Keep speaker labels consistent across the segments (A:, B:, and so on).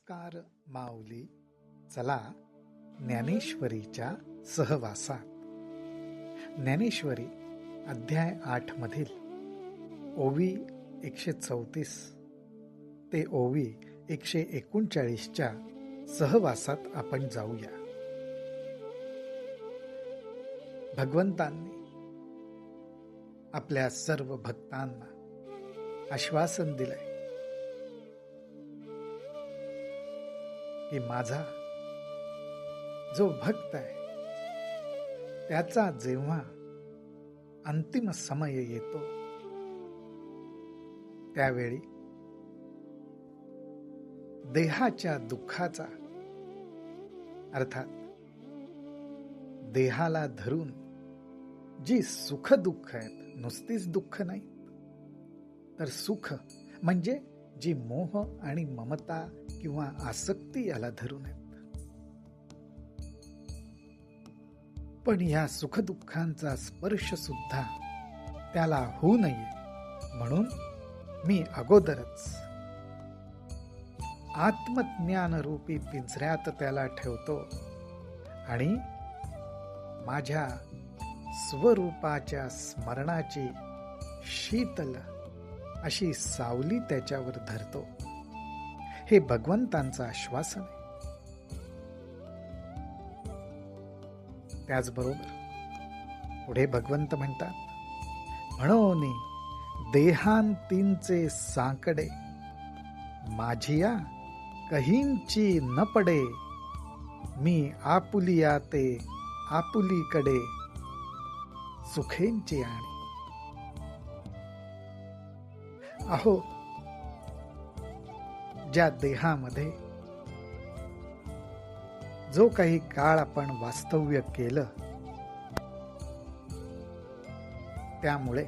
A: नमस्कार माऊली, चला ज्ञानेश्वरीच्या सहवासात. ज्ञानेश्वरी अध्याय 8 मधील ओवी 134 ते ओवी 139च्या सहवासात आपण जाऊया. भगवंतांनी आपल्या सर्व भक्तांना आश्वासन दिलंय की माझा जो भक्त आहे त्याचा जेव्हा अंतिम समय येतो त्यावेळी देहाच्या दुःखाचा अर्थात देहाला धरून जी सुख दुःख आहेत, नुसतीच दुःख नाही तर सुख म्हणजे जी मोह आणि ममता किंवा आसक्ती याला धरून आहेत. पण या सुखदुःखांचा स्पर्श सुद्धा त्याला होऊ नये म्हणून मी अगोदरच आत्मज्ञान रूपी पिंजऱ्यात त्याला ठेवतो आणि माझ्या स्वरूपाच्या स्मरणाची शीतल अशी सावली त्याच्यावर धरतो. हे भगवंतांचं आश्वासन आहे. त्याचबरोबर पुढे भगवंत म्हणतात, म्हणून देहांतींचे सांकडे माझिया कहींची न पडे, मी आपुलिया ते आपुलीकडे सुखेंची आणी. अहो, ज्या देहामध्ये जो काही काळ आपण वास्तव्य केलं त्यामुळे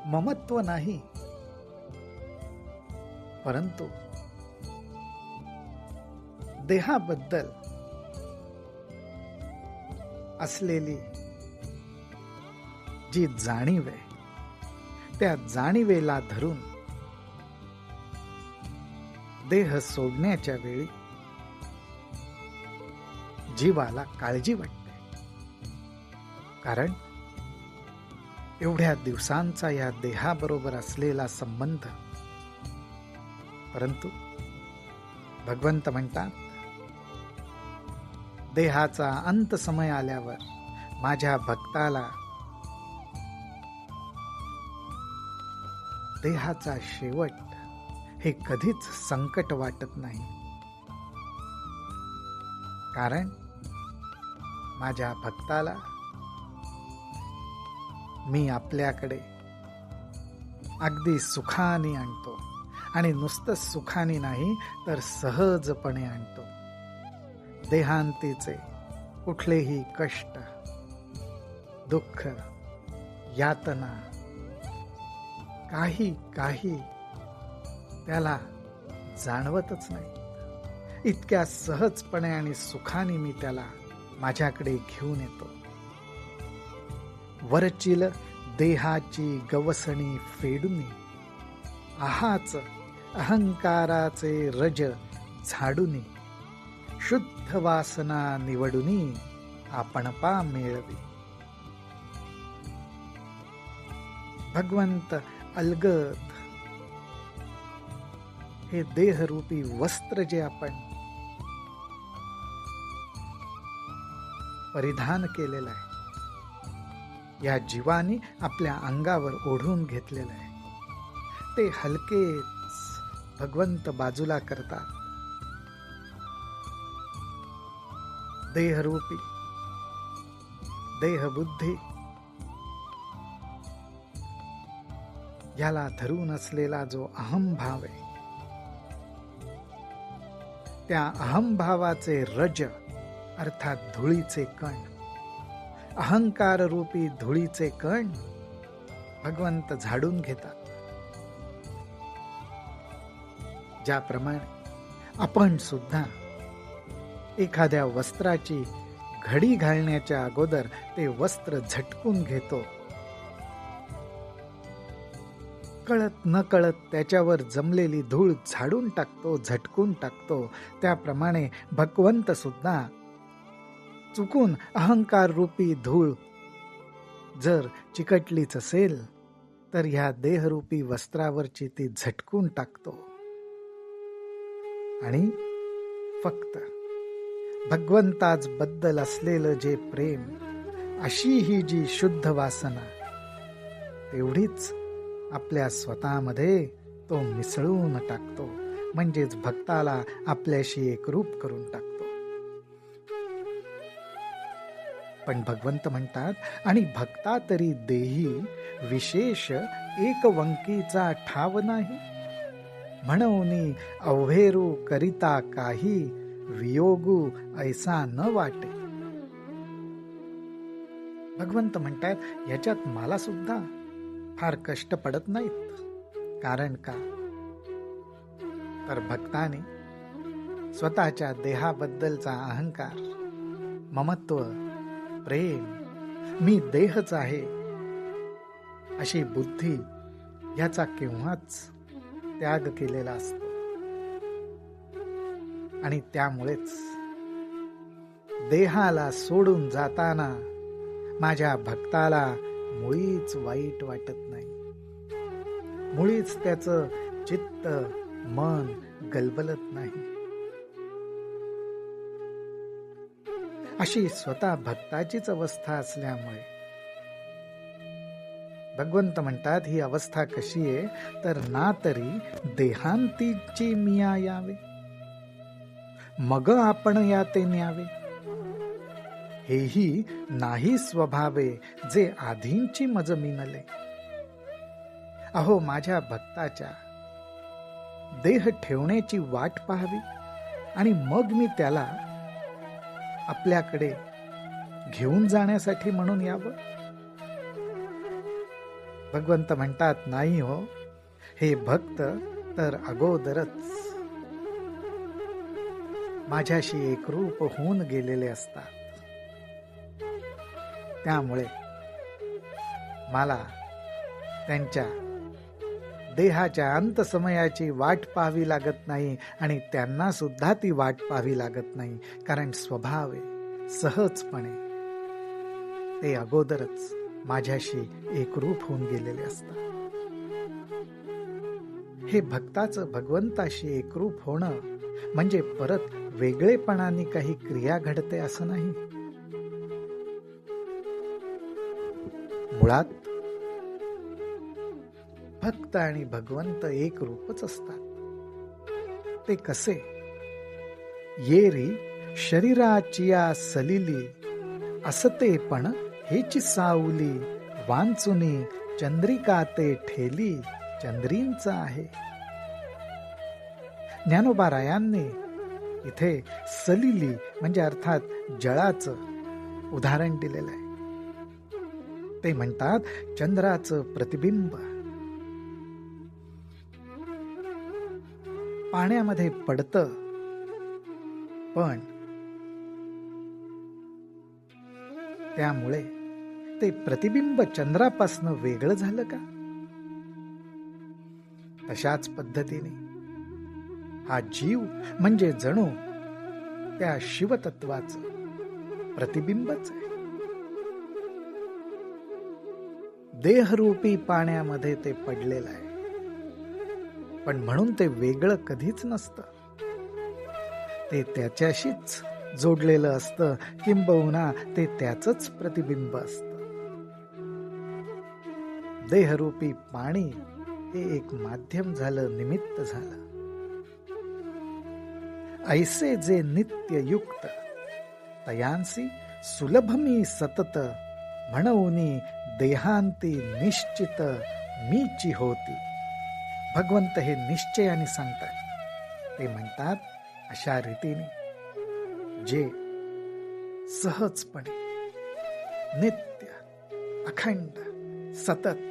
A: ममत्व नाही, परंतु देहाबद्दल असलेली जी जाणीव आहे त्या जाणीवेला धरून देह सोडण्याच्या वेळी जीवाला काळजी वाटते. कारण एवढ्या दिवसांचा या देहाबरोबर असलेला संबंध. परंतु भगवंत म्हणतात, देहाचा अंत समय आल्यावर माझ्या भक्ताला देहाचा शेवट हे कधीच संकट वाटत नाही. कारण माझ्या भक्ताला मी आपल्याकडे अगदी सुखाने आणतो आणि नुसतं सुखाने नाही तर सहजपणे आणतो. देहांतीचे कुठलेही कष्ट, दुःख, यातना काही त्याला जाणवतच नाही. इतक्या सहजपणे आणि सुखाने मी त्याला माझ्याकडे घेऊन येतो. वरचिल देहाची गवसणी फेडून आहाच अहंकाराचे रज झाडून, शुद्ध वासना निवडून आपण पा मेळवी. भगवंत अलगद हे देहरूपी वस्त्र जे आपण परिधान केलेलं आहे, या जीवानी आपल्या अंगावर ओढून घेतलेलं आहे, ते हलकेच भगवंत बाजूला करतात. देहरूपी देहबुद्धी याला धरून असलेला जो अहंभाव आहे, त्या अहंभावाचे रज अर्थात धुळीचे कण, अहंकार रूपी धुळीचे कण भगवंत झाडून घेतात. ज्याप्रमाणे आपण सुद्धा एखाद्या वस्त्राची घडी घालण्याच्या अगोदर ते वस्त्र झटकून घेतो, कळत न कळत त्याच्यावर जमलेली धूळ झाडून टाकतो, झटकून टाकतो. त्याप्रमाणे भगवंत सुद्धा चुकून अहंकार रूपी धूळ जर चिकटलीच असेल तर ह्या देहरूपी वस्त्रावरची ती झटकून टाकतो आणि फक्त भगवंताच बद्दल असलेलं जे प्रेम, अशी ही जी शुद्ध वासना, तेवढीच आपल्या स्वतःमध्ये तो मिसळून टाकतो, म्हणजेच भक्ताला आपल्याशी एकरूप करून टाकतो. पण भगवंत म्हणतात, आणि भक्ता तरी देही विशेष एक वंकीचा ठाव नाही, म्हणून अव्हेरू करिता काही वियोगू ऐसा न वाटे. भगवंत म्हणतात, याच्यात मला सुद्धा फार कष्ट पडत नाहीत. कारण का? तर भक्ताने स्वतःच्या देहाबद्दलचा अहंकार, ममत्व, प्रेम, मी देहच आहे अशी बुद्धी याचा केव्हाच त्याग केलेला असतो. आणि त्यामुळेच देहाला सोडून जाताना माझ्या भक्ताला मुळीच वाईट वाटत नाही, मुळीच त्याचं चित्त मन गलबलत नाही. अशी स्वतः भक्ताचीच अवस्था असल्यामुळे भगवंत म्हणतात, ही अवस्था कशी आहे तर ना तरी देहांतीची मिया यावे, मग आपण या ते न्यावे, हेही नाही स्वभावे जे आधींची मज मिनले. अहो, माझ्या भक्ताच्या देह ठेवण्याची वाट पाहावी आणि मग मी त्याला आपल्याकडे घेऊन जाण्यासाठी म्हणून यावं. भगवंत म्हणतात, नाही हो, हे भक्त तर अगोदरच माझ्याशी एकरूप होऊन गेलेले असतात. त्यामुळे मला त्यांच्या देहाच्या अंत समयाची वाट पाहावी लागत नाही आणि त्यांना सुद्धा ती वाट पाहावी लागत नाही, कारण स्वभाव आहे, सहजपणे ते अगोदरच माझ्याशी एकरूप होऊन गेलेले असतात. हे भक्ताचं भगवंताशी एकरूप होणं म्हणजे परत वेगळेपणाने काही क्रिया घडते असं नाही. मुळात भक्त आणि भगवंत एक रूपच असतात. ते कसे? येरी शरीराचिया सलिली असते पण हेची सावली, वांचुनी चंद्रिका ते ठेली चंद्रींचा आहे. ज्ञानोबा रायांनी इथे सलिली म्हणजे अर्थात जळाचं उदाहरण दिलेलं आहे. ते म्हणतात, चंद्राचं प्रतिबिंब पाण्यामध्ये पडतं, पण त्यामुळे ते प्रतिबिंब चंद्रापासनं वेगळं झालं का? तशाच पद्धतीने हा जीव म्हणजे जणू त्या शिवतत्वाचं प्रतिबिंबच आहे. देहरूपी पाण्यामध्ये ते पडलेलं आहे, पण म्हणून ते वेगळं कधीच नसतं. ते त्याच्याशीच जोडलेलं असतं, किंबहुना ते त्याचंच प्रतिबिंब असतं. देहरूपी पाणी हे एक माध्यम झालं, निमित्त झालं. ऐसे जे नित्य युक्त तयांसी सुलभ मी सतत, म्हणूनी देहांती निश्चित मीची होती. भगवंत हे निश्चयाने सांगतात. ते म्हणतात, अशा रीतीने जे सहजपणे नित्य अखंड सतत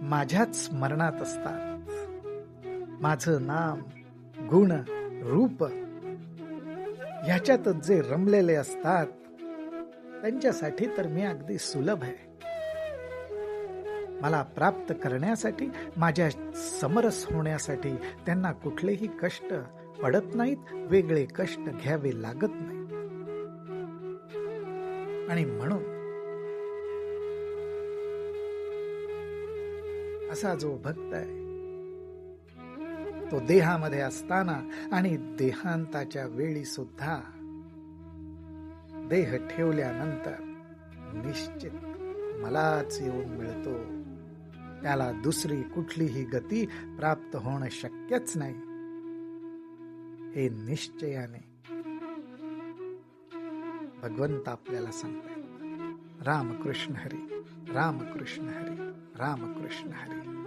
A: माझ्याच स्मरणात असतात, माझं नाम गुण रूप ह्याच्यातच जे रमलेले असतात, त्यांच्यासाठी तर मी अगदी सुलभ आहे. मला प्राप्त करण्यासाठी, माझ्या समरस होण्यासाठी त्यांना कुठलेही कष्ट पडत नाहीत, वेगळे कष्ट घ्यावे लागत नाहीत. आणि म्हणून असा जो भक्त आहे तो देहामध्ये असताना आणि देहांताच्या वेळी सुद्धा देह ठेवल्यानंतर निश्चित मलाच येऊन मिळतो. त्याला दुसरी कुठलीही गती प्राप्त होणं शक्यच नाही, हे निश्चयाने भगवंत आपल्याला सांगतात. रामकृष्ण हरी, रामकृष्ण हरी, रामकृष्ण हरी.